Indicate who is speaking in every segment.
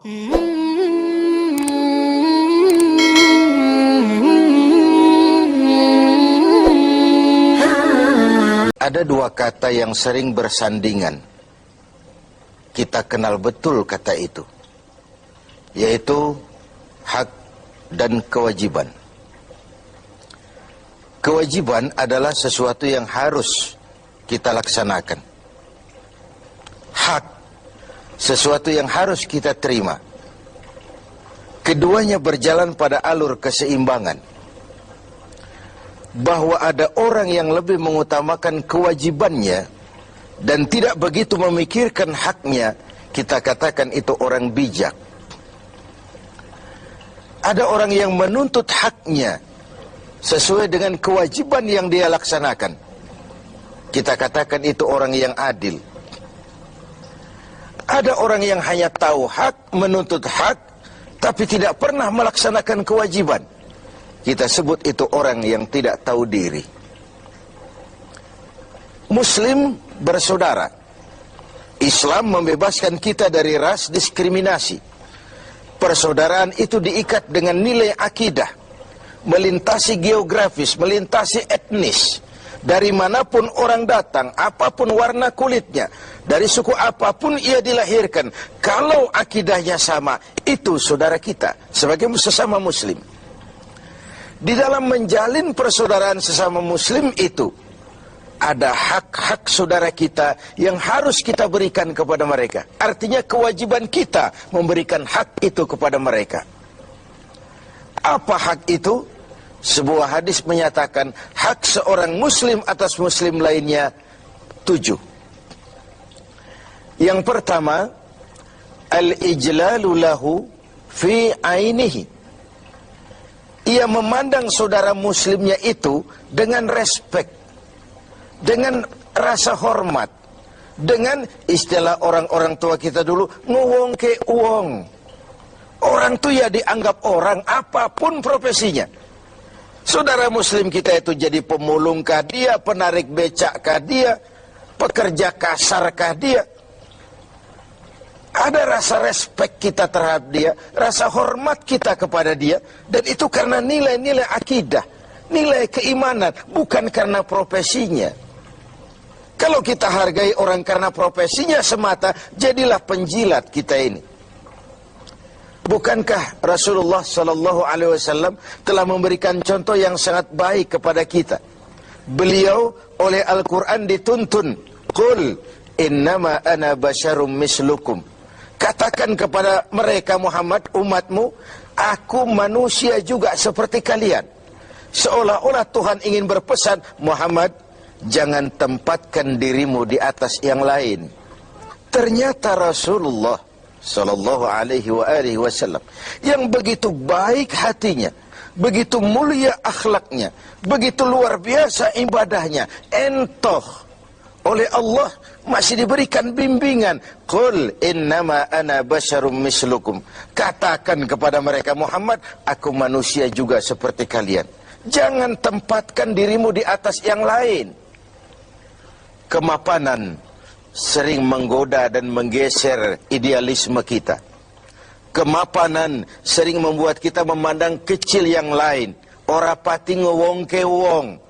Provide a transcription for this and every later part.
Speaker 1: Ada dua kata yang sering bersandingan. Kita kenal betul kata itu, yaitu hak dan kewajiban. Kewajiban adalah sesuatu yang harus kita laksanakan. Hak, sesuatu yang harus kita terima. Keduanya berjalan pada alur keseimbangan. Bahwa ada orang yang lebih mengutamakan kewajibannya dan tidak begitu memikirkan haknya, kita katakan itu orang bijak. Ada orang yang menuntut haknya sesuai dengan kewajiban yang dia laksanakan, kita katakan itu orang yang adil. Ada orang yang hanya tahu hak, menuntut hak, tapi tidak pernah melaksanakan kewajiban, kita sebut itu orang yang tidak tahu diri. Muslim bersaudara. Islam membebaskan kita dari ras diskriminasi. Persaudaraan itu diikat dengan nilai akidah, melintasi geografis, melintasi etnis. Dari manapun orang datang, apapun warna kulitnya, dari suku apapun ia dilahirkan, kalau akidahnya sama, itu saudara kita sebagai sesama muslim. Di dalam menjalin persaudaraan sesama muslim itu, ada hak-hak saudara kita yang harus kita berikan kepada mereka. Artinya kewajiban kita memberikan hak itu kepada mereka. Apa hak itu? Sebuah hadis menyatakan hak seorang muslim atas muslim lainnya 7. Yang pertama, al-ijlalu lahu fi ainihi. Ia memandang saudara muslimnya itu dengan respek, dengan rasa hormat, dengan istilah orang-orang tua kita dulu, nguwong ke uwong. Orang itu ya dianggap orang apapun profesinya. Saudara muslim kita itu jadi pemulungkah dia, penarik becakkah dia, pekerja kasarkah dia. Ada rasa respek kita terhadap dia, rasa hormat kita kepada dia, dan itu karena nilai-nilai akidah, nilai keimanan, bukan karena profesinya. Kalau kita hargai orang karena profesinya semata, jadilah penjilat kita ini. Bukankah Rasulullah SAW telah memberikan contoh yang sangat baik kepada kita? Beliau oleh Al-Quran dituntun, Qul innama ana basyarum mislukum. Katakan kepada mereka Muhammad, umatmu, aku manusia juga seperti kalian. Seolah-olah Tuhan ingin berpesan, Muhammad, jangan tempatkan dirimu di atas yang lain. Ternyata Rasulullah Sallallahu alaihi wasallam yang begitu baik hatinya, begitu mulia akhlaknya, begitu luar biasa ibadahnya, entoh oleh Allah masih diberikan bimbingan. Qul innama ana basyarum mislukum. Katakan kepada mereka Muhammad, aku manusia juga seperti kalian. Jangan tempatkan dirimu di atas yang lain. Kemapanan sering menggoda dan menggeser idealisme kita. Kemapanan sering membuat kita memandang kecil yang lain. Ora pati ngewong ke wong.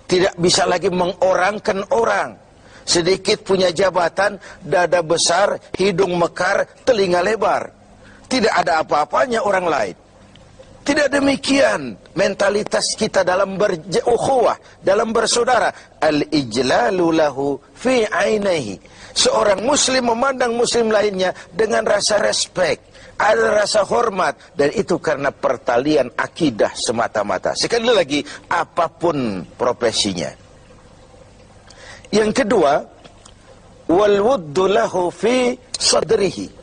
Speaker 1: Tidak bisa lagi mengorangkan orang. Sedikit punya jabatan, dada besar, hidung mekar, telinga lebar. Tidak ada apa-apanya orang lain. Tidak demikian mentalitas kita dalam berukhuwah, dalam bersaudara. Al-ijlalu lahu fi ainihi. Seorang muslim memandang muslim lainnya dengan rasa respek, ada rasa hormat, dan itu karena pertalian akidah semata-mata. Sekali lagi, apapun profesinya. Yang kedua, wal wuddu lahu fi sadrihi.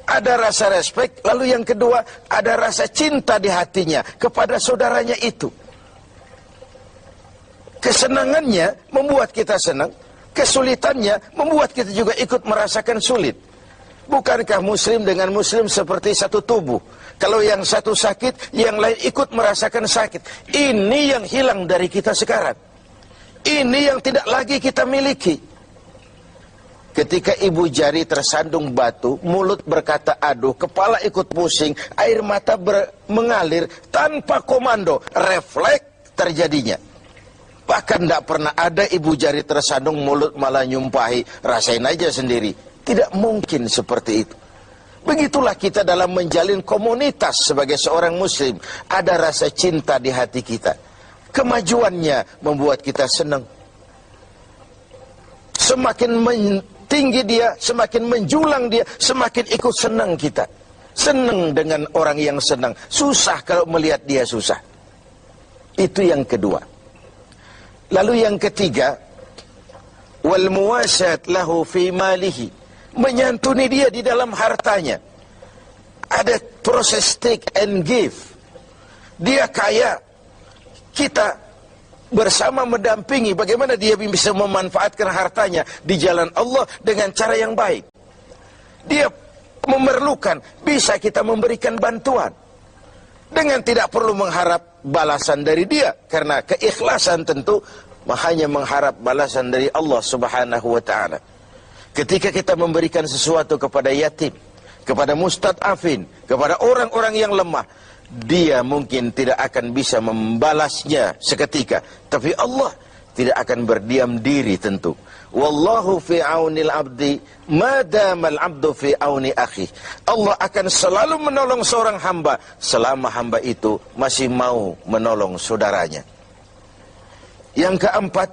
Speaker 1: Ada rasa respek, lalu yang kedua, ada rasa cinta di hatinya kepada saudaranya itu. Kesenangannya membuat kita senang, kesulitannya membuat kita juga ikut merasakan sulit. Bukankah muslim dengan muslim seperti satu tubuh? Kalau yang satu sakit, yang lain ikut merasakan sakit. Ini yang hilang dari kita sekarang. Ini yang tidak lagi kita miliki. Ketika ibu jari tersandung batu, mulut berkata aduh, kepala ikut pusing, air mata mengalir tanpa komando, refleks terjadinya. Bahkan tidak pernah ada ibu jari tersandung, mulut malah nyumpahi, rasain aja sendiri. Tidak mungkin seperti itu. Begitulah kita dalam menjalin komunitas sebagai seorang muslim. Ada rasa cinta di hati kita. Kemajuannya membuat kita senang. Semakin tinggi dia, semakin menjulang dia, semakin ikut senang kita. Senang dengan orang yang senang. Susah kalau melihat dia susah. Itu yang kedua. Lalu yang ketiga, wal muwasat lahu fi malihi, menyantuni dia di dalam hartanya. Ada proses take and give. Dia kaya, kita bersama mendampingi bagaimana dia bisa memanfaatkan hartanya di jalan Allah dengan cara yang baik. Dia memerlukan, bisa kita memberikan bantuan dengan tidak perlu mengharap balasan dari dia, karena keikhlasan tentu hanya mengharap balasan dari Allah Subhanahu wa taala. Ketika kita memberikan sesuatu kepada yatim, kepada mustad'afin, kepada orang-orang yang lemah, dia mungkin tidak akan bisa membalasnya seketika, tapi Allah tidak akan berdiam diri tentu. Wallahu fi aunil abdi madamal abdu fi auni akhi. Allah akan selalu menolong seorang hamba selama hamba itu masih mau menolong saudaranya. Yang keempat,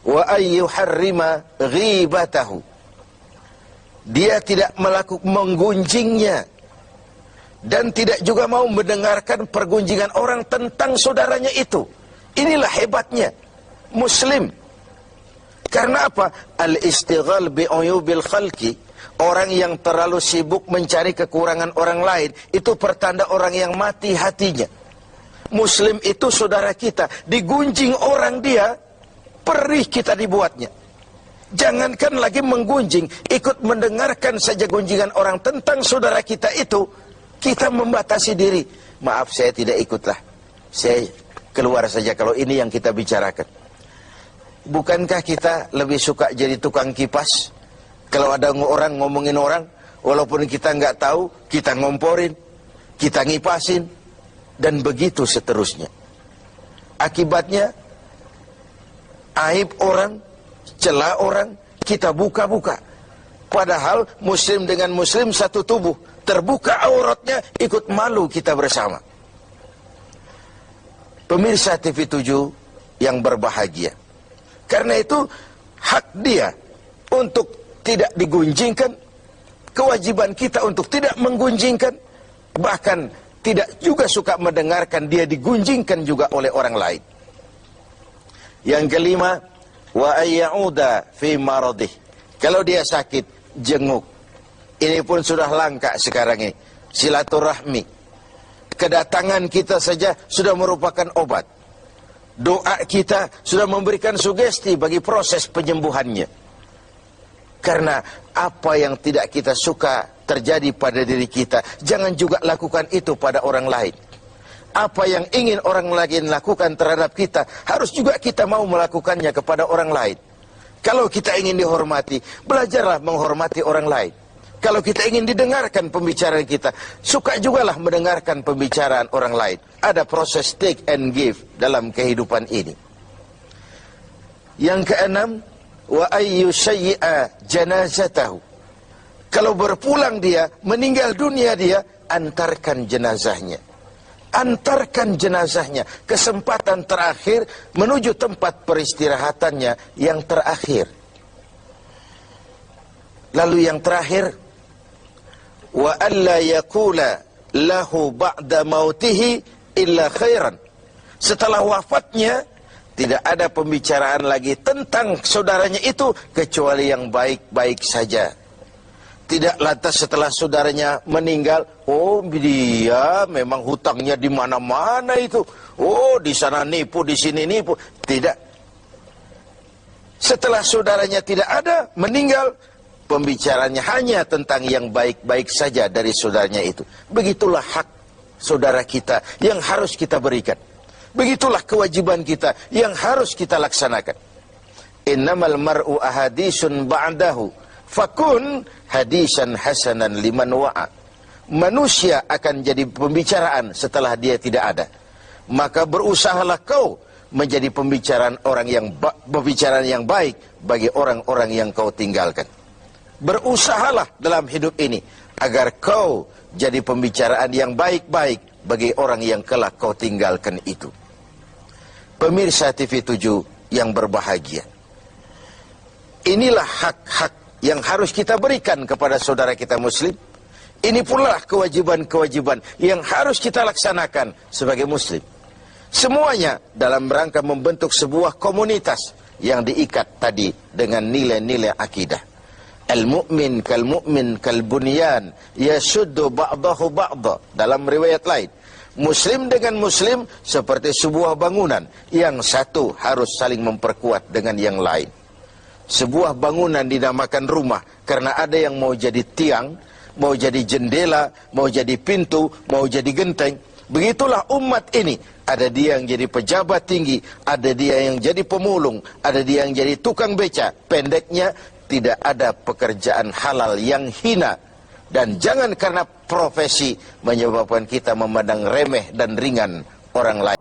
Speaker 1: wa ayyuharrima ghibatahu. Dia tidak melakukan menggunjingnya, dan tidak juga mau mendengarkan pergunjingan orang tentang saudaranya itu. Inilah hebatnya muslim. Karena apa? Al-istighal bi'uyubil khalqi. Orang yang terlalu sibuk mencari kekurangan orang lain, itu pertanda orang yang mati hatinya. Muslim itu saudara kita, digunjing orang dia, perih kita dibuatnya. Jangankan lagi menggunjing, ikut mendengarkan saja gunjingan orang tentang saudara kita itu, kita membatasi diri. Maaf, saya tidak ikutlah, saya keluar saja kalau ini yang kita bicarakan. Bukankah kita lebih suka jadi tukang kipas? Kalau ada orang ngomongin orang, walaupun kita nggak tahu, kita ngomporin, kita ngipasin, dan begitu seterusnya. Akibatnya, aib orang, celah orang, kita buka-buka. Padahal muslim dengan muslim satu tubuh, terbuka auratnya, ikut malu kita bersama. Pemirsa TV 7 yang berbahagia, karena itu hak dia untuk tidak digunjingkan, kewajiban kita untuk tidak menggunjingkan, bahkan tidak juga suka mendengarkan dia digunjingkan juga oleh orang lain. Yang kelima, wa ayyauda fi maradih. Kalau dia sakit, jenguk. Ini pun sudah langka sekarang ini. Silaturahmi. Kedatangan kita saja sudah merupakan obat. Doa kita sudah memberikan sugesti bagi proses penyembuhannya. Karena apa yang tidak kita suka terjadi pada diri kita, jangan juga lakukan itu pada orang lain. Apa yang ingin orang lain lakukan terhadap kita, harus juga kita mau melakukannya kepada orang lain. Kalau kita ingin dihormati, belajarlah menghormati orang lain. Kalau kita ingin didengarkan pembicaraan kita, suka jugalah mendengarkan pembicaraan orang lain. Ada proses take and give dalam kehidupan ini. Yang keenam, wa ayyu syai'a janazatahu. Kalau berpulang dia, meninggal dunia dia, antarkan jenazahnya. Antarkan jenazahnya, kesempatan terakhir menuju tempat peristirahatannya yang terakhir. Lalu yang terakhir, wa alla yaqula lahu ba'da mautihi illa khairan. Setelah wafatnya, tidak ada pembicaraan lagi tentang saudaranya itu kecuali yang baik-baik saja. Tidak lantas setelah saudaranya meninggal, oh dia memang hutangnya di mana-mana itu. Oh di sana nipu, di sini nipu. Tidak. Setelah saudaranya tidak ada, meninggal, pembicaranya hanya tentang yang baik-baik saja dari saudaranya itu. Begitulah hak saudara kita yang harus kita berikan. Begitulah kewajiban kita yang harus kita laksanakan. Innamal mar'u ahadisun ba'dahu Fakun hadisan hasanan liman wa'a. Manusia akan jadi pembicaraan setelah dia tidak ada. Maka berusahalah kau menjadi pembicaraan yang baik bagi orang-orang yang kau tinggalkan. Berusahalah dalam hidup ini agar kau jadi pembicaraan yang baik-baik bagi orang yang kelak kau tinggalkan itu. Pemirsa TV7 yang berbahagia, inilah hak-hak yang harus kita berikan kepada saudara kita muslim. Ini pula kewajiban-kewajiban yang harus kita laksanakan sebagai muslim. Semuanya dalam rangka membentuk sebuah komunitas yang diikat tadi dengan nilai-nilai akidah. Al-mu'min kal-mu'min kal-bunyan yasuddu ba'dahu ba'da. Dalam riwayat lain, muslim dengan muslim seperti sebuah bangunan, yang satu harus saling memperkuat dengan yang lain. Sebuah bangunan dinamakan rumah karena ada yang mau jadi tiang, mau jadi jendela, mau jadi pintu, mau jadi genteng. Begitulah umat ini. Ada dia yang jadi pejabat tinggi, ada dia yang jadi pemulung, ada dia yang jadi tukang beca. Pendeknya, tidak ada pekerjaan halal yang hina. Dan jangan karena profesi menyebabkan kita memandang remeh dan ringan orang lain.